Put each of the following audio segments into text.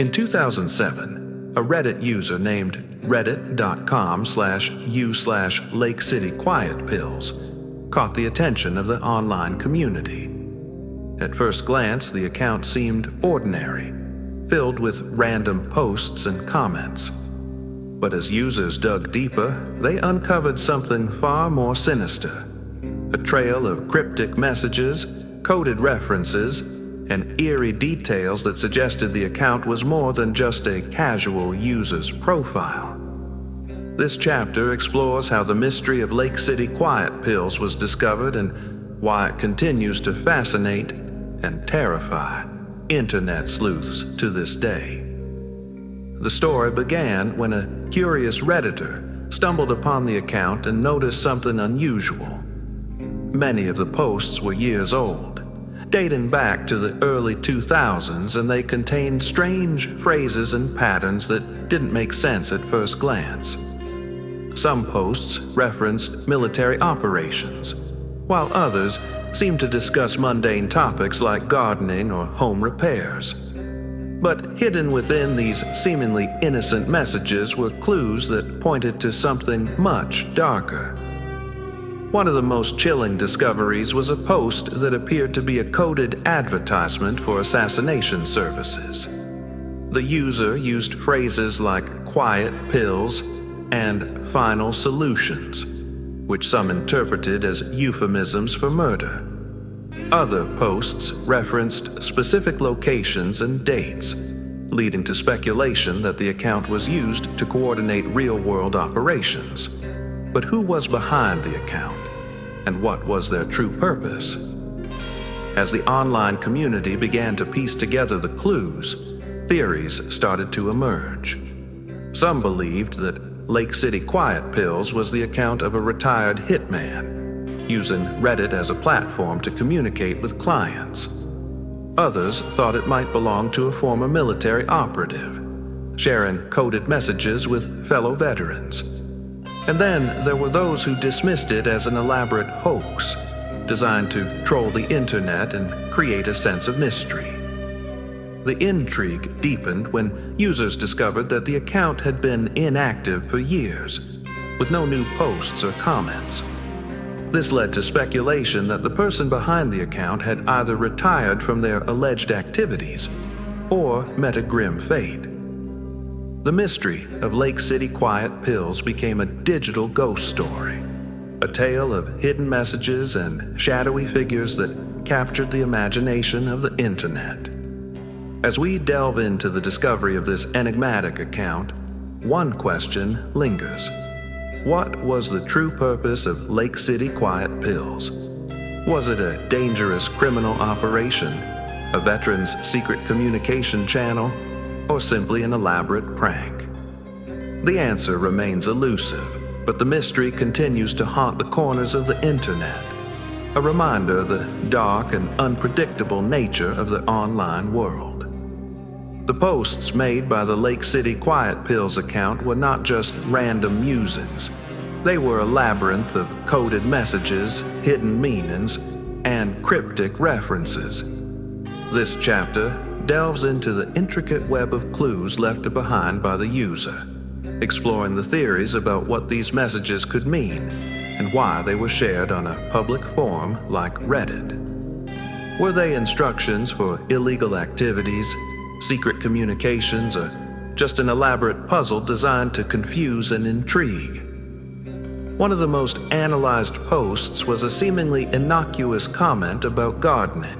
In 2007, a Reddit user named reddit.com/u/Lake City Quiet Pills caught the attention of the online community. At first glance, the account seemed ordinary, filled with random posts and comments. But as users dug deeper, they uncovered something far more sinister. A trail of cryptic messages, coded references, and eerie details that suggested the account was more than just a casual user's profile. This chapter explores how the mystery of Lake City Quiet Pills was discovered and why it continues to fascinate and terrify internet sleuths to this day. The story began when a curious Redditor stumbled upon the account and noticed something unusual. Many of the posts were years old, dating back to the early 2000s, and they contained strange phrases and patterns that didn't make sense at first glance. Some posts referenced military operations, while others seemed to discuss mundane topics like gardening or home repairs. But hidden within these seemingly innocent messages were clues that pointed to something much darker. One of the most chilling discoveries was a post that appeared to be a coded advertisement for assassination services. The user used phrases like quiet pills and final solutions, which some interpreted as euphemisms for murder. Other posts referenced specific locations and dates, leading to speculation that the account was used to coordinate real-world operations. But who was behind the account, and what was their true purpose? As the online community began to piece together the clues, theories started to emerge. Some believed that Lake City Quiet Pills was the account of a retired hitman, using Reddit as a platform to communicate with clients. Others thought it might belong to a former military operative, sharing coded messages with fellow veterans. And then there were those who dismissed it as an elaborate hoax, designed to troll the internet and create a sense of mystery. The intrigue deepened when users discovered that the account had been inactive for years, with no new posts or comments. This led to speculation that the person behind the account had either retired from their alleged activities or met a grim fate. The mystery of Lake City Quiet Pills became a digital ghost story, a tale of hidden messages and shadowy figures that captured the imagination of the internet. As we delve into the discovery of this enigmatic account, one question lingers. What was the true purpose of Lake City Quiet Pills? Was it a dangerous criminal operation, a veteran's secret communication channel, or simply an elaborate prank? The answer remains elusive, but the mystery continues to haunt the corners of the internet, a reminder of the dark and unpredictable nature of the online world. The posts made by the Lake City Quiet Pills account were not just random musings. They were a labyrinth of coded messages, hidden meanings, and cryptic references. This chapter delves into the intricate web of clues left behind by the user, exploring the theories about what these messages could mean and why they were shared on a public forum like Reddit. Were they instructions for illegal activities, secret communications, or just an elaborate puzzle designed to confuse and intrigue? One of the most analyzed posts was a seemingly innocuous comment about gardening.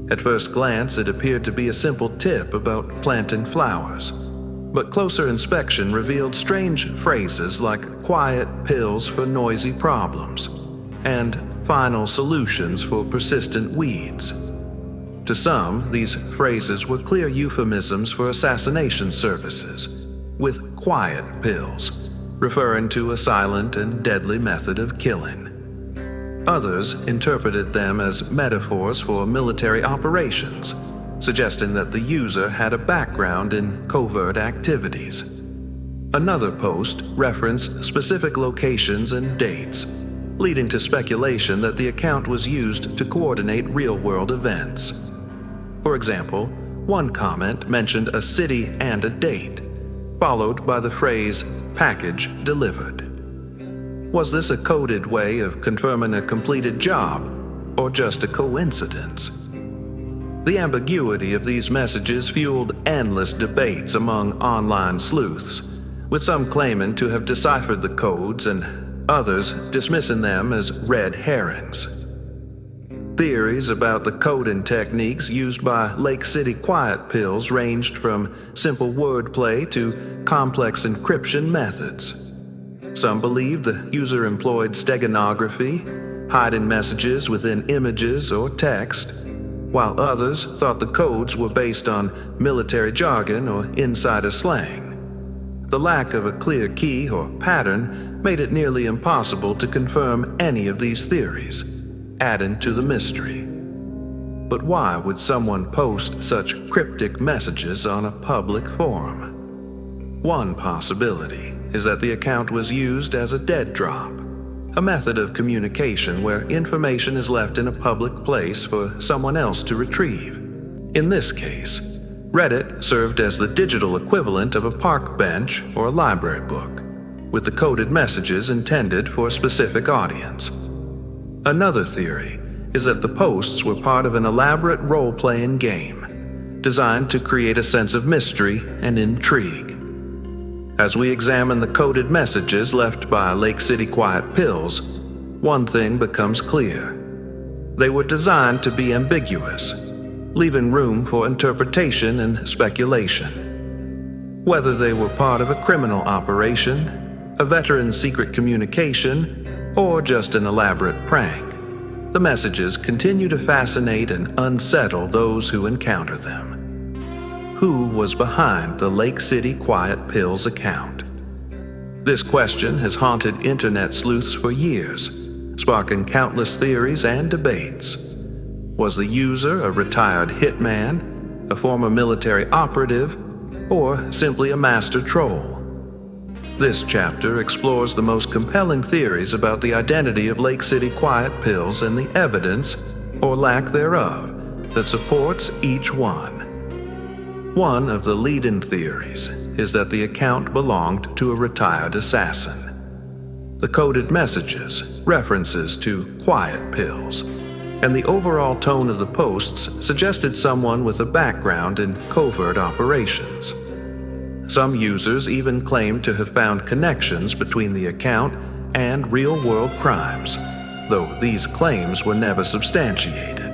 At first glance, it appeared to be a simple tip about planting flowers, but closer inspection revealed strange phrases like quiet pills for noisy problems and final solutions for persistent weeds. To some, these phrases were clear euphemisms for assassination services, with quiet pills, referring to a silent and deadly method of killing. Others interpreted them as metaphors for military operations, suggesting that the user had a background in covert activities. Another post referenced specific locations and dates, leading to speculation that the account was used to coordinate real-world events. For example, One comment mentioned a city and a date, followed by the phrase, "package delivered." Was this a coded way of confirming a completed job, or just a coincidence? The ambiguity of these messages fueled endless debates among online sleuths, with some claiming to have deciphered the codes and others dismissing them as red herrings. Theories about the coding techniques used by Lake City Quiet Pills ranged from simple wordplay to complex encryption methods. Some believed the user employed steganography, hiding messages within images or text, while others thought the codes were based on military jargon or insider slang. The lack of a clear key or pattern made it nearly impossible to confirm any of these theories, adding to the mystery. But why would someone post such cryptic messages on a public forum? One possibility is that the account was used as a dead drop, a method of communication where information is left in a public place for someone else to retrieve. In this case, Reddit served as the digital equivalent of a park bench or a library book, with the coded messages intended for a specific audience. Another theory is that the posts were part of an elaborate role-playing game, designed to create a sense of mystery and intrigue. As we examine the coded messages left by Lake City Quiet Pills, one thing becomes clear. They were designed to be ambiguous, leaving room for interpretation and speculation. Whether they were part of a criminal operation, a veteran's secret communication, or just an elaborate prank, the messages continue to fascinate and unsettle those who encounter them. Who was behind the Lake City Quiet Pills account? This question has haunted internet sleuths for years, sparking countless theories and debates. Was the user a retired hitman, a former military operative, or simply a master troll? This chapter explores the most compelling theories about the identity of Lake City Quiet Pills and the evidence, or lack thereof, that supports each one. One of the leading theories is that the account belonged to a retired assassin. The coded messages, references to quiet pills, and the overall tone of the posts suggested someone with a background in covert operations. Some users even claimed to have found connections between the account and real-world crimes, though these claims were never substantiated.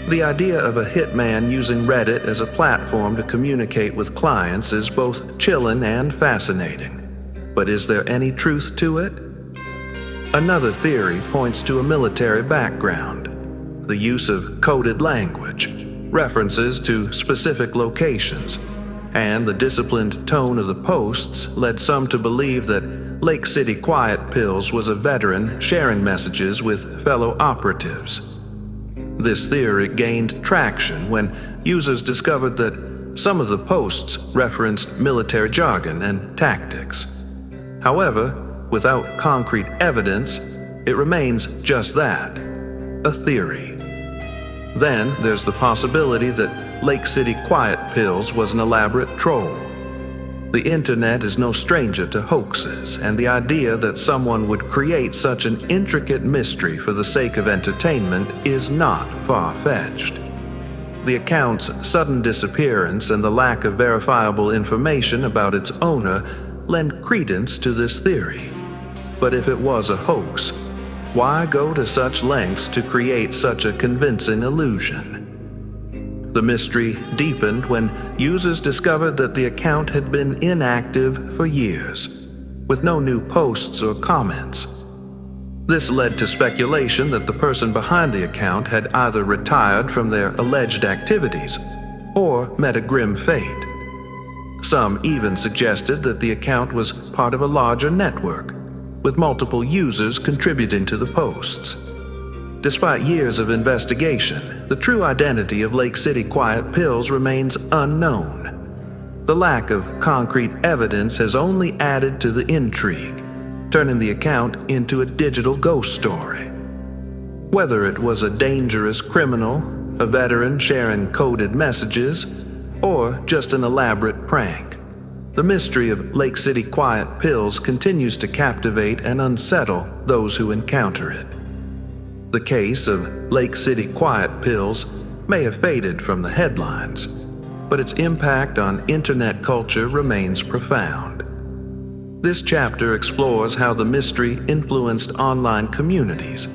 The idea of a hitman using Reddit as a platform to communicate with clients is both chilling and fascinating. But is there any truth to it? Another theory points to a military background. The use of coded language, references to specific locations, and the disciplined tone of the posts led some to believe that Lake City Quiet Pills was a veteran sharing messages with fellow operatives. This theory gained traction when users discovered that some of the posts referenced military jargon and tactics. However, without concrete evidence, it remains just that, a theory. Then there's the possibility that Lake City Quiet Pills was an elaborate troll. The internet is no stranger to hoaxes, and the idea that someone would create such an intricate mystery for the sake of entertainment is not far-fetched. The account's sudden disappearance and the lack of verifiable information about its owner lend credence to this theory. But if it was a hoax, why go to such lengths to create such a convincing illusion? The mystery deepened when users discovered that the account had been inactive for years, with no new posts or comments. This led to speculation that the person behind the account had either retired from their alleged activities or met a grim fate. Some even suggested that the account was part of a larger network, with multiple users contributing to the posts. Despite years of investigation, the true identity of Lake City Quiet Pills remains unknown. The lack of concrete evidence has only added to the intrigue, turning the account into a digital ghost story. Whether it was a dangerous criminal, a veteran sharing coded messages, or just an elaborate prank. The mystery of Lake City quiet pills continues to captivate and unsettle those who encounter it. The case of Lake City quiet pills may have faded from the headlines, but its impact on internet culture remains profound. This chapter explores how the mystery influenced online communities,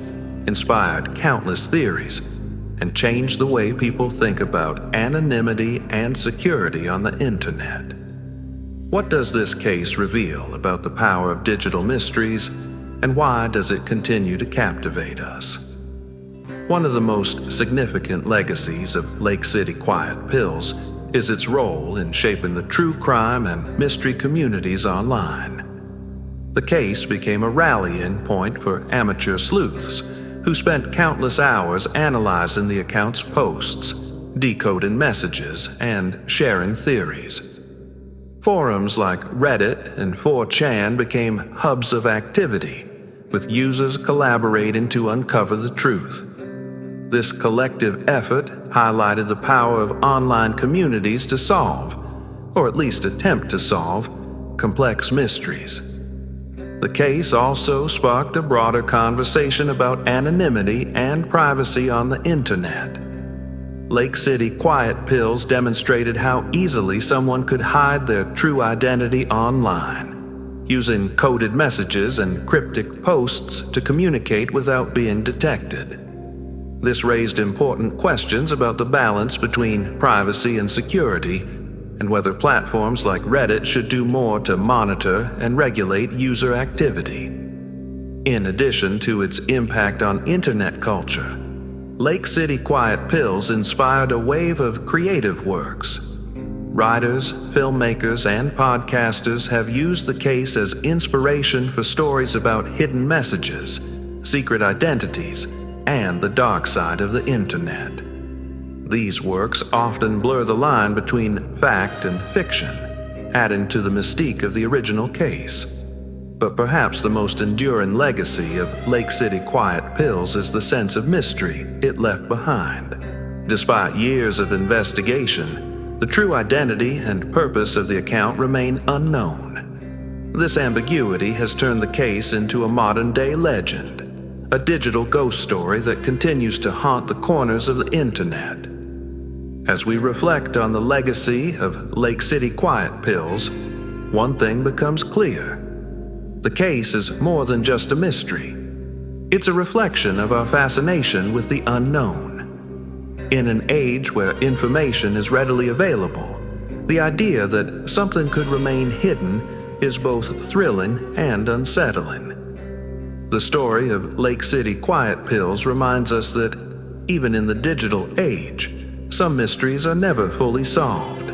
inspired countless theories, and changed the way people think about anonymity and security on the internet. What does this case reveal about the power of digital mysteries, and why does it continue to captivate us? One of the most significant legacies of Lake City quiet pills is its role in shaping the true crime and mystery communities online. The case became a rallying point for amateur sleuths who spent countless hours analyzing the account's posts, decoding messages, and sharing theories. Forums like Reddit and 4chan became hubs of activity, with users collaborating to uncover the truth. This collective effort highlighted the power of online communities to solve, or at least attempt to solve, complex mysteries. The case also sparked a broader conversation about anonymity and privacy on the internet. Lake City quiet pills demonstrated how easily someone could hide their true identity online, using coded messages and cryptic posts to communicate without being detected. This raised important questions about the balance between privacy and security, and whether platforms like Reddit should do more to monitor and regulate user activity. In addition to its impact on internet culture, Lake City quiet pills inspired a wave of creative works. Writers, filmmakers, and podcasters have used the case as inspiration for stories about hidden messages, secret identities, and the dark side of the internet. These works often blur the line between fact and fiction, adding to the mystique of the original case. But perhaps the most enduring legacy of Lake City quiet pills is the sense of mystery it left behind. Despite years of investigation, the true identity and purpose of the account remain unknown. This ambiguity has turned the case into a modern-day legend, a digital ghost story that continues to haunt the corners of the internet. As we reflect on the legacy of Lake City quiet pills, one thing becomes clear. The case is more than just a mystery. It's a reflection of our fascination with the unknown. In an age where information is readily available, the idea that something could remain hidden is both thrilling and unsettling. The story of Lake City quiet pills reminds us that, even in the digital age, some mysteries are never fully solved.